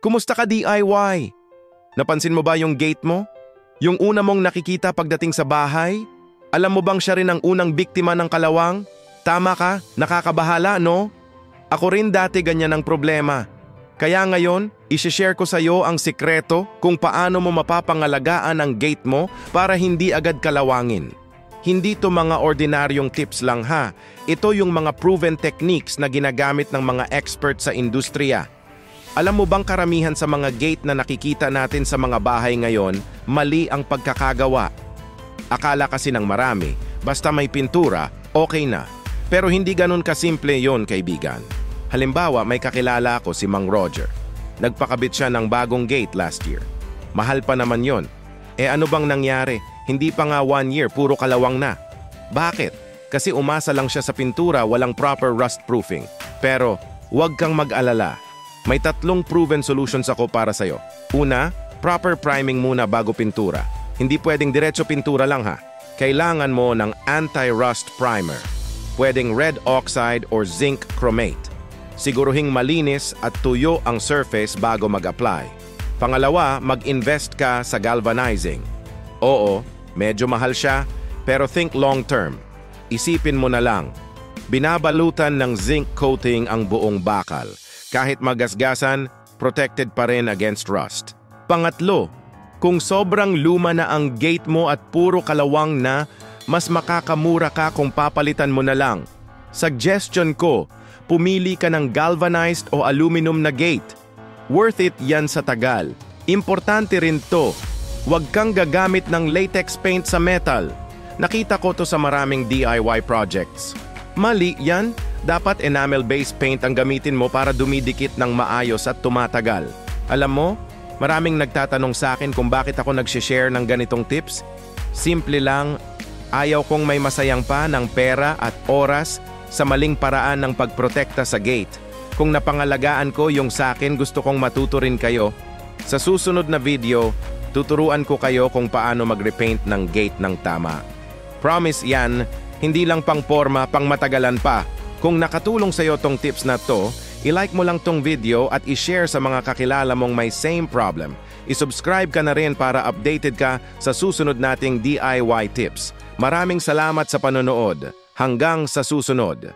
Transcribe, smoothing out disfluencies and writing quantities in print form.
Kumusta ka DIY? Napansin mo ba yung gate mo? Yung una mong nakikita pagdating sa bahay? Alam mo bang siya rin ang unang biktima ng kalawang? Tama ka, nakakabahala, no? Ako rin dati ganyan ang problema. Kaya ngayon, isishare ko sa iyo ang sikreto kung paano mo mapapangalagaan ang gate mo para hindi agad kalawangin. Hindi to mga ordinaryong tips lang ha. Ito yung mga proven techniques na ginagamit ng mga expert sa industriya. Alam mo bang karamihan sa mga gate na nakikita natin sa mga bahay ngayon, mali ang pagkakagawa? Akala kasi ng marami, basta may pintura, okay na. Pero hindi ganun kasimple yon, kaibigan. Halimbawa, may kakilala ako si Mang Roger. Nagpakabit siya ng bagong gate last year. Mahal pa naman yon. Ano bang nangyari? Hindi pa nga 1 year, puro kalawang na. Bakit? Kasi umasa lang siya sa pintura, walang proper rust proofing. Pero, huwag kang mag-alala. May 3 proven solutions ako para sa'yo. Una, proper priming muna bago pintura. Hindi pwedeng diretso pintura lang ha. Kailangan mo ng anti-rust primer. Pwedeng red oxide or zinc chromate. Siguruhing malinis at tuyo ang surface bago mag-apply. Pangalawa, mag-invest ka sa galvanizing. Oo, medyo mahal siya, pero think long-term. Isipin mo na lang, binabalutan ng zinc coating ang buong bakal. Kahit magasgasan, protected pa rin against rust. Pangatlo, kung sobrang luma na ang gate mo at puro kalawang na, mas makakamura ka kung papalitan mo na lang. Suggestion ko, pumili ka ng galvanized o aluminum na gate. Worth it yan sa tagal. Importante rin to, huwag kang gagamit ng latex paint sa metal. Nakita ko to sa maraming DIY projects. Mali yan. Dapat enamel-based paint ang gamitin mo para dumidikit ng maayos at tumatagal. Alam mo, maraming nagtatanong sa akin kung bakit ako nag-share ng ganitong tips. Simple lang, ayaw kong may masayang pa ng pera at oras sa maling paraan ng pagprotekta sa gate. Kung napangalagaan ko yung sa akin, gusto kong matuto rin kayo. Sa susunod na video, tuturuan ko kayo kung paano mag-repaint ng gate ng tama. Promise yan, hindi lang pang forma, pang matagalan pa. Kung nakatulong sa iyo tong tips na to, i-like mo lang tong video at i-share sa mga kakilala mong may same problem. I-subscribe ka na rin para updated ka sa susunod nating DIY tips. Maraming salamat sa panonood. Hanggang sa susunod.